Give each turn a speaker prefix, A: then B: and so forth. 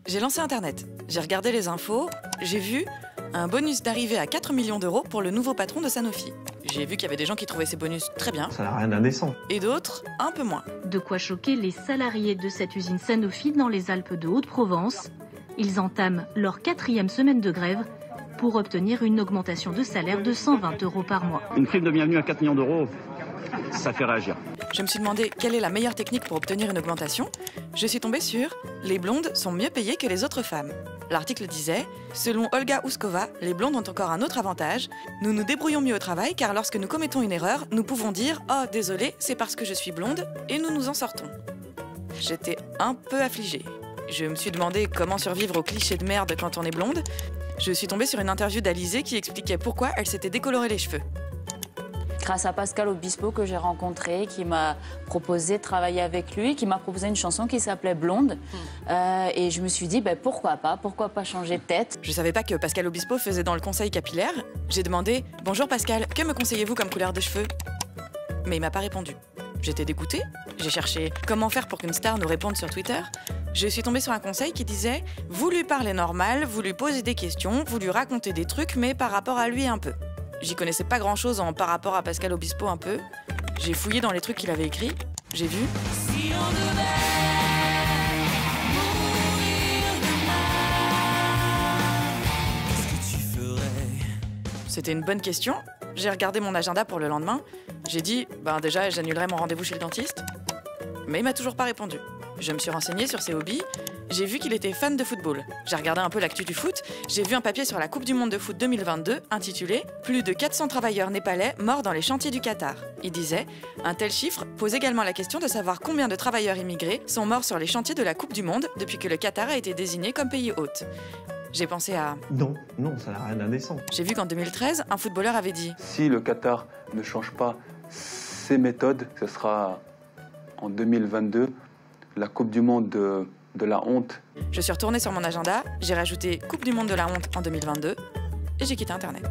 A: J'ai lancé Internet, j'ai regardé les infos, j'ai vu un bonus d'arrivée à 4 millions d'euros pour le nouveau patron de Sanofi. J'ai vu qu'il y avait des gens qui trouvaient ces bonus très bien.
B: Ça n'a rien d'indécent.
A: Et d'autres, un peu moins.
C: De quoi choquer les salariés de cette usine Sanofi dans les Alpes de Haute-Provence. Ils entament leur 4e semaine de grève pour obtenir une augmentation de salaire de 120 € par mois.
D: Une prime de bienvenue à 4 millions d'euros, ça fait réagir.
A: Je me suis demandé quelle est la meilleure technique pour obtenir une augmentation. Je suis tombée sur « Les blondes sont mieux payées que les autres femmes ». L'article disait « Selon Olga Ouskova, les blondes ont encore un autre avantage. Nous nous débrouillons mieux au travail car lorsque nous commettons une erreur, nous pouvons dire « Oh, désolé, c'est parce que je suis blonde » et nous nous en sortons. J'étais un peu affligée. Je me suis demandé comment survivre aux clichés de merde quand on est blonde. Je suis tombée sur une interview d'Alizée qui expliquait pourquoi elle s'était décoloré les cheveux.
E: Grâce à Pascal Obispo que j'ai rencontré, qui m'a proposé de travailler avec lui, qui m'a proposé une chanson qui s'appelait Blonde. Et je me suis dit, pourquoi pas changer de tête.
A: Je savais pas que Pascal Obispo faisait dans le conseil capillaire. J'ai demandé « Bonjour Pascal, que me conseillez-vous comme couleur de cheveux ?» Mais il m'a pas répondu. J'étais dégoûtée. J'ai cherché comment faire pour qu'une star nous réponde sur Twitter. Je suis tombée sur un conseil qui disait « Vous lui parlez normal, vous lui posez des questions, vous lui racontez des trucs, mais par rapport à lui un peu. » J'y connaissais pas grand-chose par rapport à Pascal Obispo un peu. J'ai fouillé dans les trucs qu'il avait écrits. J'ai vu... Si on devait mourir demain, qu'est-ce que tu ferais? C'était une bonne question. J'ai regardé mon agenda pour le lendemain. J'ai dit, déjà, j'annulerai mon rendez-vous chez le dentiste. Mais il m'a toujours pas répondu. Je me suis renseignée sur ses hobbies. J'ai vu qu'il était fan de football. J'ai regardé un peu l'actu du foot. J'ai vu un papier sur la Coupe du Monde de foot 2022 intitulé « Plus de 400 travailleurs népalais morts dans les chantiers du Qatar ». Il disait « Un tel chiffre pose également la question de savoir combien de travailleurs immigrés sont morts sur les chantiers de la Coupe du Monde depuis que le Qatar a été désigné comme pays hôte ». J'ai pensé à...
B: Non, ça n'a rien d'indécent.
A: J'ai vu qu'en 2013, un footballeur avait dit «
F: Si le Qatar ne change pas ses méthodes, ce sera en 2022 la Coupe du Monde de la honte. »
A: Je suis retournée sur mon agenda, j'ai rajouté Coupe du Monde de la honte en 2022 et j'ai quitté Internet.